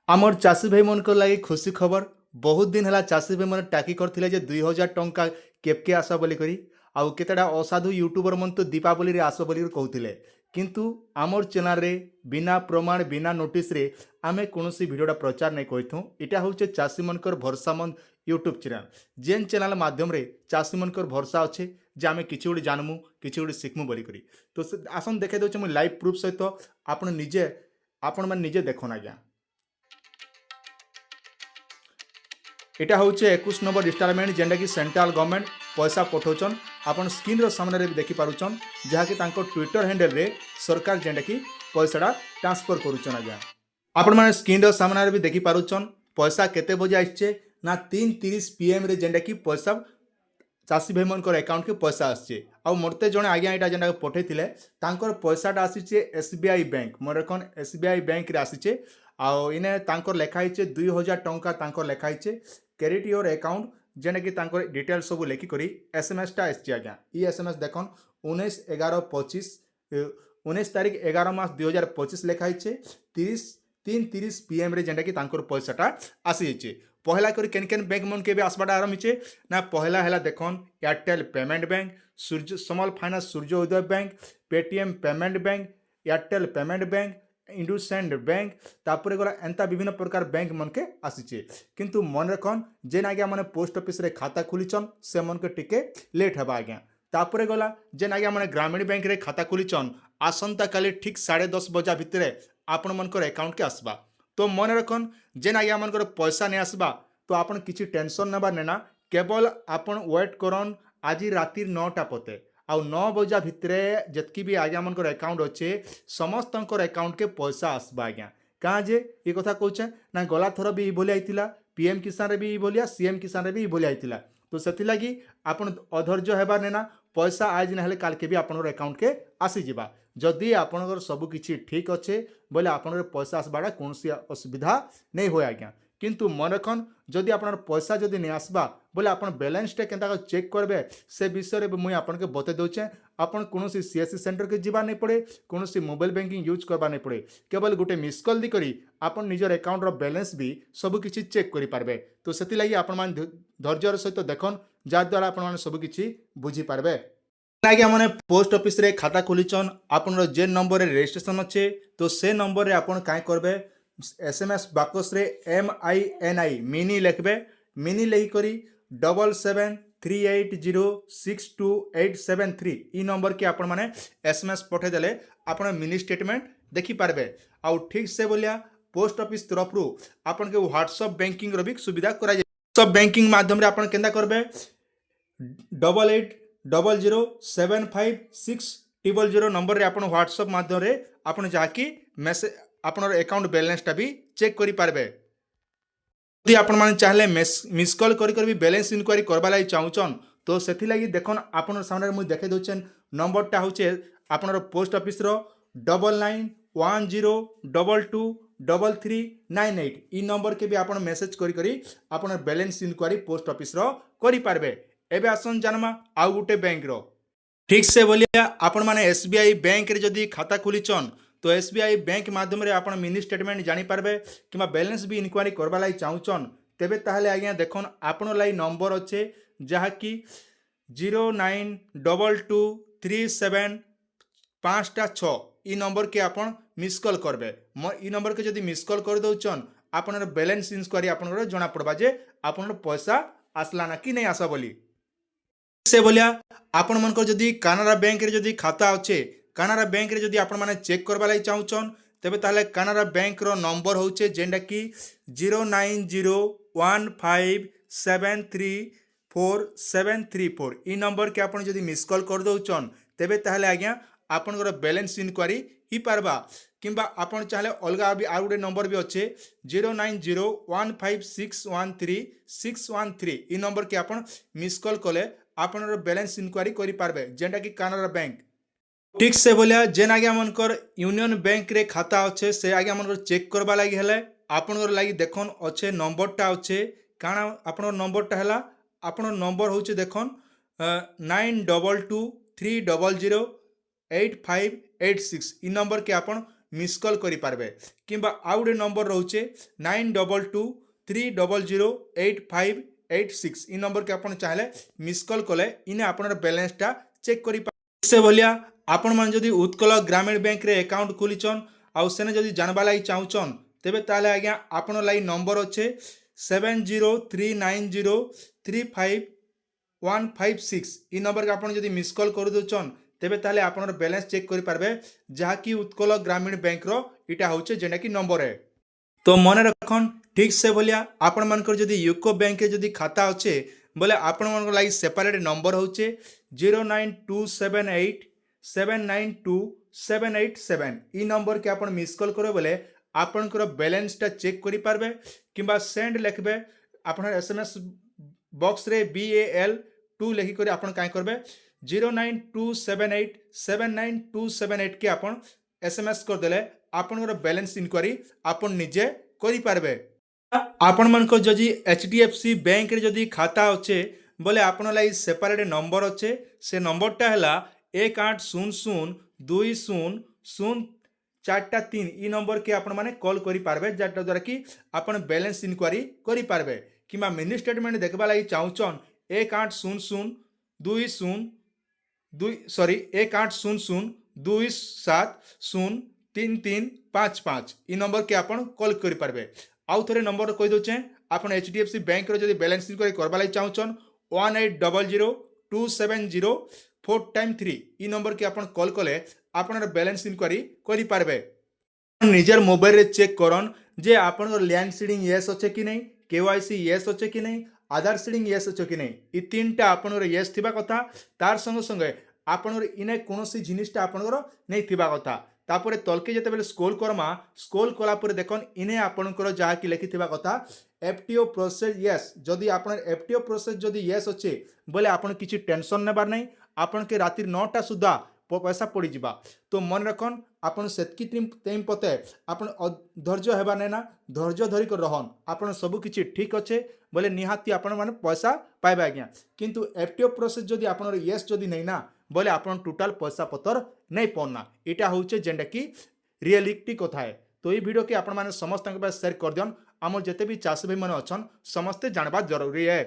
आमर चाषी भाई मन लगे खुशी खबर। बहुत दिन है चाषी भाई मन टाकी करथिले जे 2000 टंका केबके आस बोलिकी आउ केतेटा असाधु यूट्यूबर मन तो दीपावली रे आस बोली कहते किंतु आमर चैनल रे बिना प्रमाण बिना नोटिस रे आमे कोनोसी वीडियोटा प्रचार नहीं करिथु। इटा होचे चाषी मनकर भरसामंद यूट्यूब चैनल जेन चैनल माध्यम रे चाषी मनकर भरसा अच्छे जे आमे किछि गोटे जानमु किछि गोटे शिखमु बोलिकी। तो आसन देखे दउचे मु लाइव प्रूफ सहित आपण माने निजे देखन आज्ञा। इटा होचे 21 नंबर इंस्टॉलमेंट जेंडा कि सेंट्रल गवर्नमेंट पैसा पठाउछन। आपण स्क्रीन रो सामने रे भी देखि पारुछन जहा कि तांको ट्विटर हैंडल रे सरकार जेंडा कि पैसाटा ट्रांसफर करूछन। आज्ञा आपण माने स्क्रीन रो सामने रे भी देखि पारुछन पैसा केते बजे आइछे ना 3:30 PM रे जेंडा कि पैसा चाषी भाई मन अकाउंट के पैसा आसचे। आ मरते जड़े आज्ञा यहाँ जेनटा पठेले तांकर पैसाटा आसीचे SBI बैंक मोर कौन SBI बैंक रे आसीचे। आउ इने तांकर लेखाई 2000 टंका तांकर लेखाई क्रेडिट योर अकाउंट जेने कि तांकर डिटेल सब लेखिक SMS टा आसचे। आज्ञा ई SMS देखन 19/11/25 19 तारीख 11 मास 2025 लेखाई 3:30 PM रे जेनटा कि तांकर पैसाटा आसी जाइए। पहला करी केन केन बैंक मन के भी आसबाटा आरंभिचे ना पहला है देखन Airtel payment bank Surya small finance Surya Uday bank Paytm payment bank Airtel payment bank IndusInd bank तापर गला एंता विभिन्न प्रकार बैंक मन के आसीचे। किंतु मन रखन जेन आज्ञा माने पोस्ट ऑफिस रे खाता खुलीचन से मन के टिके लेट हबा। आज्ञा तापर गला जेन आज्ञा माने ग्रामीण बैंक रे खाता खुलीचन आसंता काली ठीक 10:30 बजा भितरे आपण मनकर अकाउंट के आसबा। तो मन रखन जेन आज्ञा मनकर पैसा नहीं आसबा तो आपन किसी टेंशन नबार नेना केवल आपन वेट करन आज राति 9टा पते आउ 9 बजा भितरे जतकी भी आज्ञा मनकर अकाउंट अच्छे समस्त अकाउंट के पैसा आसबा। आज्ञा कहाँ जे ये कथा कहचे ना गला थर भी बोली आईतिला PM किसान रे भी बोलिया CM किसान रे भी बोली आईतिला। तो सेति लगी आपन अधैर्य हेबार नेना पैसा आज ना काल के भी आपन अकाउंट के आसी जिबा। जदि आपनकर सब किछि ठीक अच्छे बोले आपन पैसा आसबाटा कौन असुविधा नहीं हो। आज्ञा किंतु मन रखन जदि आपन पैसा जदि नहीं आसबा बोले आपन बैलेंस टे केनता चेक करबे से विषय में मुझे आपन के बते दउचे। आपन कोनोसी CSC सेंटर के जीवा नहीं पड़े कोनोसी मोबाइल बैंकिंग यूज करबा नहीं पड़े केवल गोटे मिस कॉल दी करी आपन निजर अकाउंट रो बैलेंस भी सब किछि चेक करि पारबे। तो सेति लागि आपन मान धैर्यर सहित देखन जार द्वारा आपन मान सब किछि बुझी पारबे। आज्ञा मैंने पोस्ट ऑफिस रे खाता खोलीचन आपन जेन नंबर रे रजिस्ट्रेशन अच्छे तो से नंबर रे आपन काय करबे SMS बाकस रे MINI मिनी लिखबे मिनी लिखि करी 7738062873 ई नंबर के आपन माने SMS पठे देले आपन मिनी स्टेटमेंट देखि पारबे। आउ ठीक से बोलिया पोस्ट ऑफिस तरफ रु आपन के व्हाट्सएप बैंकिंग रो भी सुविधा करा जाय। व्हाट्सएप बैंकिंग माध्यम रे आपन केंदा करबे 8800075600 नंबर रे आपन व्हाट्सएप माध्यम रे आपन जाकी मैसेज आपन अकाउंट बैलेंस टा भी चेक करि पारबे। यदि आपण माने चाहले मिस कॉल करी भी बैलेंस इंक्वायरी करबा लागि चाहुचन तो सेथि लागि देखन आपन सामने मु देखे दउचन नंबर टा होचे आपन पोस्ट ऑफिस रो 9910223398 ई नंबर के भी आपन मैसेज करी आपन बैलेंस इंक्वायरी पोस्ट ऑफिस रो करि पारबे। एबे आसन जानमा आउ गुटे बैंक रो ठीक से बोलिया आपण माने SBI बैंक रे जदी खाता खुलीचन तो SBI बैंक माध्यम रे आपण मिनी स्टेटमेंट जानी पारबे किमा बैलेंस भी इंक्वायरी करबा लाई चाहुचन तेबे ताहले आज्ञा देखन आपण लाई नंबर अच्छे जहा कि 09223756 ई नंबर के आपण मिस कॉल करबे। ई नंबर के जदी मिस कॉल कर दउचन आपण बैलेंस इंक्वायरी आपण जना पड़बा जे आपण पैसा आसला ना कि नहीं आसा बोली। से बोलिया आपण मनकर जदी कानारा बैंक रे जदी खाता अच्छे कानारा बैंक रे जदी आपण माने चेक करबा लागि चाहुचन तेबे ताले कानारा बैंक रो नंबर होचे जेंडा कि 09015734 ई नंबर के आपण जदी मिस कॉल कर दउचन तेबे ताले आज्ञा आपनकर बैलेंस इंक्वायरी ही पारबा। किंबा आपण चाहले अलगा भी आउ गुटे नंबर भी अच्छे 09015613 ई नंबर के आपण मिस कॉल कले आपन बैलेंस इंक्वायरी करि पारबे जेंडा कि कानारा बैंक। ठीक से बोलिया जेन आज्ञा मनकर यूनियन बैंक रे खाता अच्छे से आज्ञा मनकर चेक करबा लागि हेले आपनकर लागि देखन अच्छे नंबर टा अच्छे काना आपन नंबर टा हला आपन नंबर होचे देखन 9223008586 ई नंबर के आपन मिस कॉल करि पारबे किंबा आउ गोटे नंबर रोचे 9223008586 इ नंबर के आपण चाहले मिस कॉल कले इने आपनर बैलेंसटा चेक करि से भलिया आपण मान जदि उत्कल ग्रामीण बैंक रे अकाउंट खोलिचन आउ सेने जदि जानबा लागि चाहुचन तेबे ताले आज्ञा आपण लागि नंबर अच्छे 7039035156 इ नंबर के आपण जदि मिस कॉल कर दोचन तेबे ताले आपनर बैलेंस चेक करि पारबे जहाँकि उत्कल ग्रामीण बैंक रो इटा होचे जेना कि नंबर है। तो मन रखन ठीक से भलिया आपण मानकर जदि यूको बैंक के जदि खाता अच्छे बोले आपण मानकर लागि सेपरेट नंबर होचे 09278792787 इ नंबर के आपण मिस कॉल करे बोले आपनकर बैलेंसटा चेक करि पारबे किंबा सेंड लिखबे आपनर एसएमएस बॉक्स रे BAL2 लिखि करी आपण काय करबे 09278792778 के आपण एसएमएस कर देले आपनकर बैलेंस इंक्वायरी आपण निजे करि पारबे। आपण मानकर जदि HDFC बैंक रे जदि खाता अच्छे बोले आपण लागि सेपरेट नंबर अच्छे से नंबरटा हैला 18002004 इ नंबर के आपण माने कॉल करि पारबे जाटा द्वारा कि आपण बैलेंस इंक्वायरी करि पारबे किंबा मिनी स्टेटमेंट देखबा लागि चाहुचन 1800270355 इ नंबर के आपण कॉल करि पारबे। आउ थरे नंबर कहि दोचे आपण HDFC बैंक रो जदि बैलेंस इंक्वायरी करबा लागि चाहुचन 18002704 इ नंबर के आपण कॉल कले आपनर बैलेंस इंक्वायरी करि पारबे। निजर मोबाइल रे चेक करन जे आपनर लैंड सीडिंग यस अच्छे कि नहीं, KYC यस अच्छे कि नहीं, आधार सीडिंग यस अच्छे कि नहीं, इ तीनटा आपनर यस थिबा कथा तार संगे संगे आपनर इने कोनोसी जिनिसटा आपनर नै थिबा कथा तापरे तलके जते बेले स्क्रॉल करमा स्क्रॉल कला पर देखन इने आपनकर जहा कि लिखि थिबा कथा FTO प्रोसेस यस जदि आपनर FTO प्रोसेस जदि यस अच्छे बोले आपन किछि टेंशन नेबार नै आपन के रातिर 9टा सुद्धा पैसा पड़ी जिबा। तो मन रखन आपन सेतकी टाइम पते आपन धैर्य हेबा नै ना धैर्य धरि कर रहन आपन सब किछि ठीक अच्छे बोले निहाती आपन माने पैसा पाइबा आज्ञा किंतु FTO प्रोसेस जदि आपनर यस जदि नै ना बोले आपन टोटल पैसा पतर नै पड़ना इटा होचे जेंडा कि रियलिटी कथा है। तो ये वीडियो के आपण माने समस्त के पास शेयर कर दियन आम जते भी चाषी भाई माने अछन समस्ते जानबा जरूरी है।